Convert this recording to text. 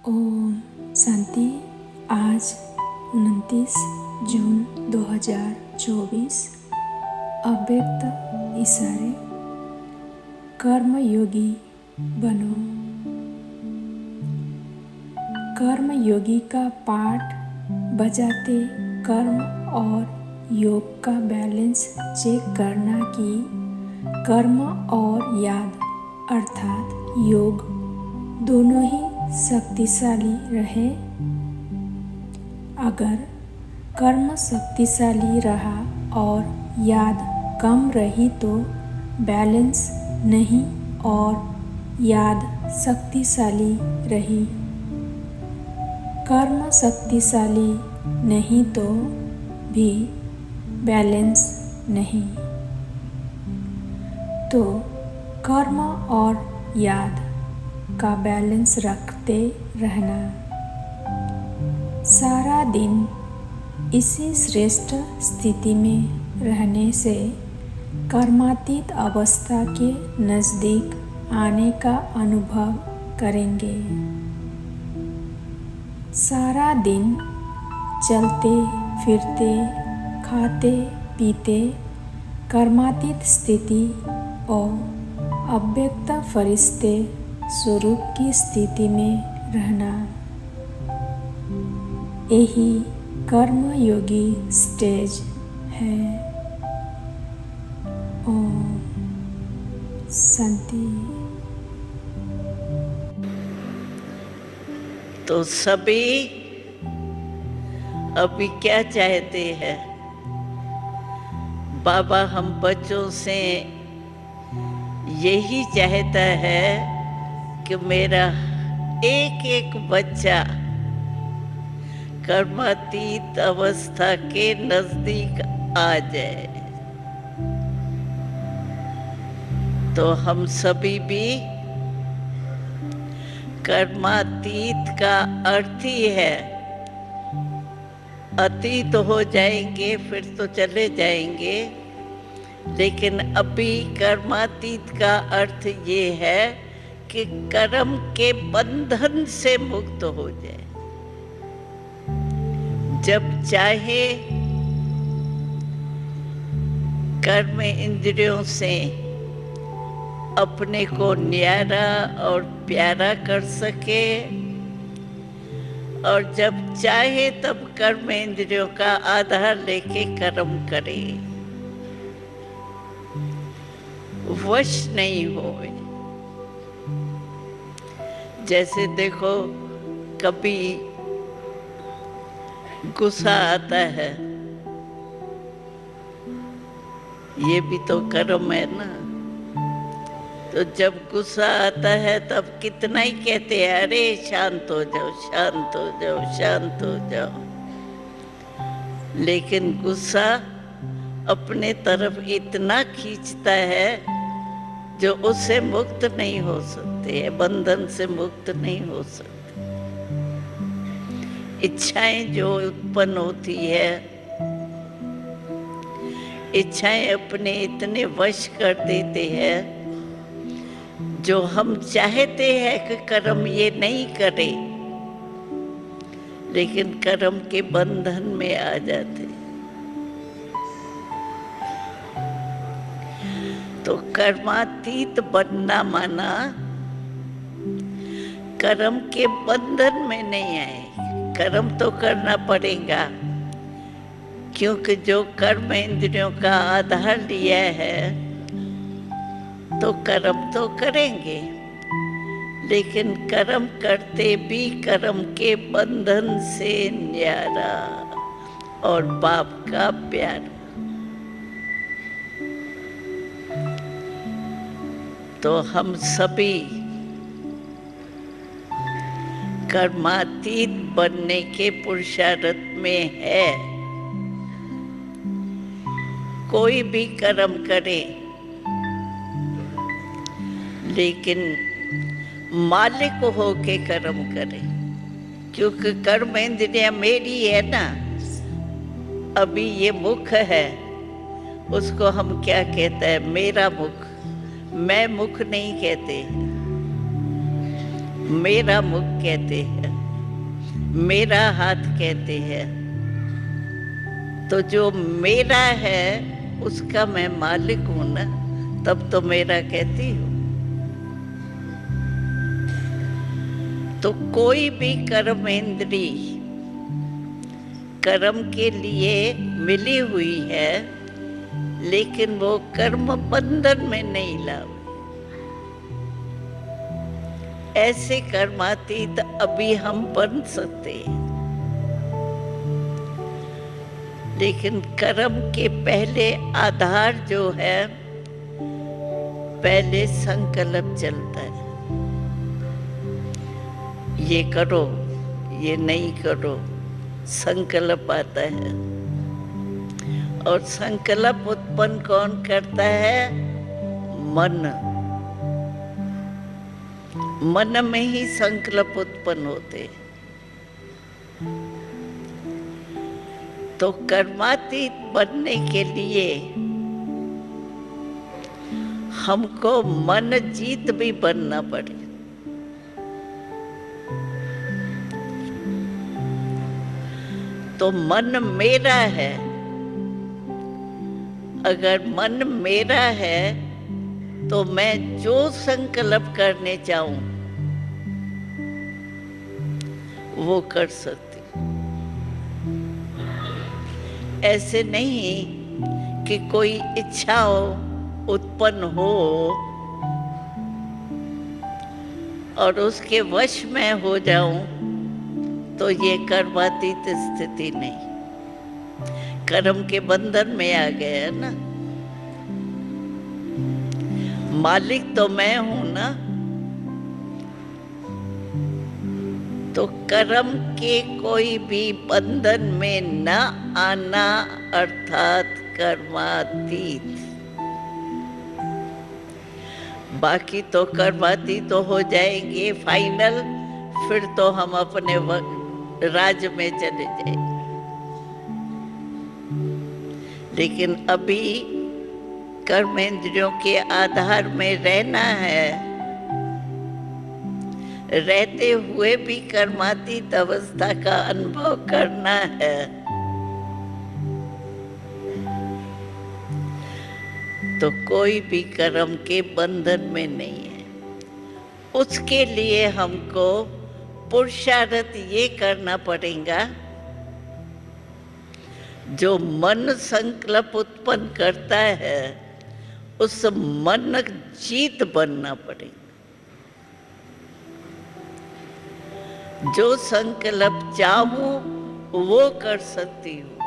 ओम शांति। आज 29 जून 2024। अव्यक्त इशारे। कर्मयोगी बनो। कर्मयोगी का पाठ बजाते कर्म और योग का बैलेंस चेक करना कि कर्म और याद अर्थात योग दोनों ही शक्तिशाली रहे। अगर कर्म शक्तिशाली रहा और याद कम रही तो बैलेंस नहीं, और याद शक्तिशाली रही कर्म शक्तिशाली नहीं तो भी बैलेंस नहीं। तो कर्म और याद का बैलेंस रखते रहना। सारा दिन इसी श्रेष्ठ स्थिति में रहने से कर्मातीत अवस्था के नज़दीक आने का अनुभव करेंगे। सारा दिन चलते फिरते खाते पीते कर्मातीत स्थिति और अव्यक्त फरिश्ते स्वरूप की स्थिति में रहना, यही कर्मयोगी स्टेज है। ओम शांति। तो सभी अभी क्या चाहते हैं? बाबा हम बच्चों से यही चाहता है कि मेरा एक एक बच्चा कर्मातीत अवस्था के नजदीक आ जाए। तो हम सभी भी कर्मातीत का अर्थ ही है अतीत हो जाएंगे, फिर तो चले जाएंगे, लेकिन अभी कर्मातीत का अर्थ ये है कि कर्म के बंधन से मुक्त हो जाए। जब चाहे कर्म इंद्रियों से अपने को न्यारा और प्यारा कर सके, और जब चाहे तब कर्म इंद्रियों का आधार लेके कर्म करे, वश नहीं होए। जैसे देखो, कभी गुस्सा आता है, ये भी तो कर्म है ना। तो जब गुस्सा आता है तब कितना ही कहते हैं, अरे शांत हो जाओ, शांत हो जाओ, शांत हो जाओ। लेकिन गुस्सा अपने तरफ इतना खींचता है जो उससे मुक्त नहीं हो सकते हैं, बंधन से मुक्त नहीं हो सकते। इच्छाएं जो उत्पन्न होती है, इच्छाएं अपने इतने वश कर देते हैं, जो हम चाहते हैं कि कर्म ये नहीं करे, लेकिन कर्म के बंधन में आ जाते। तो कर्मातीत बनना माना कर्म के बंधन में नहीं आए। कर्म तो करना पड़ेगा, क्योंकि जो कर्म इंद्रियों का आधार लिया है तो कर्म तो करेंगे, लेकिन कर्म करते भी कर्म के बंधन से न्यारा और बाप का प्यार। तो हम सभी कर्मातीत बनने के पुरुषार्थ में है। कोई भी कर्म करे, लेकिन मालिक होके कर्म करे, क्योंकि कर्म इंद्रियां मेरी है ना। अभी ये मुख है, उसको हम क्या कहते हैं? मेरा मुख। मैं मुख नहीं कहते, मेरा मुख कहते हैं। मेरा हाथ कहते हैं, तो जो मेरा है उसका मैं मालिक हूं ना, तब तो मेरा कहती हूँ। तो कोई भी कर्मेंद्री कर्म के लिए मिली हुई है, लेकिन वो कर्म बंधन में नहीं लावे। ऐसे कर्मातीत अभी हम बन सकते हैं, लेकिन कर्म के पहले आधार जो है, पहले संकल्प चलता है। ये करो, ये नहीं करो, संकल्प आता है। और संकल्प उत्पन्न कौन करता है? मन। मन में ही संकल्प उत्पन्न होते। तो कर्मातीत बनने के लिए हमको मन जीत भी बनना पड़े। तो मन मेरा है। अगर मन मेरा है तो मैं जो संकल्प करने चाहूं वो कर सकती। ऐसे नहीं कि कोई इच्छा उत्पन्न हो और उसके वश में हो जाऊं, तो ये कर्मातीत स्थिति नहीं, कर्म के बंधन में आ गए है ना। मालिक तो मैं हूं ना। तो कर्म के कोई भी बंधन में न आना अर्थात कर्मातीत। बाकी तो कर्मातीत तो हो जाएंगे फाइनल, फिर तो हम अपने राज्य में चले जाएंगे। लेकिन अभी कर्मेंद्रियों के आधार में रहना है, रहते हुए भी कर्मातीत अवस्था का अनुभव करना है। तो कोई भी कर्म के बंधन में नहीं है। उसके लिए हमको पुरुषार्थ ये करना पड़ेगा, जो मन संकल्प उत्पन्न करता है उस मन जीत बनना पड़ेगा। जो संकल्प चाहूं वो कर सकती हूँ।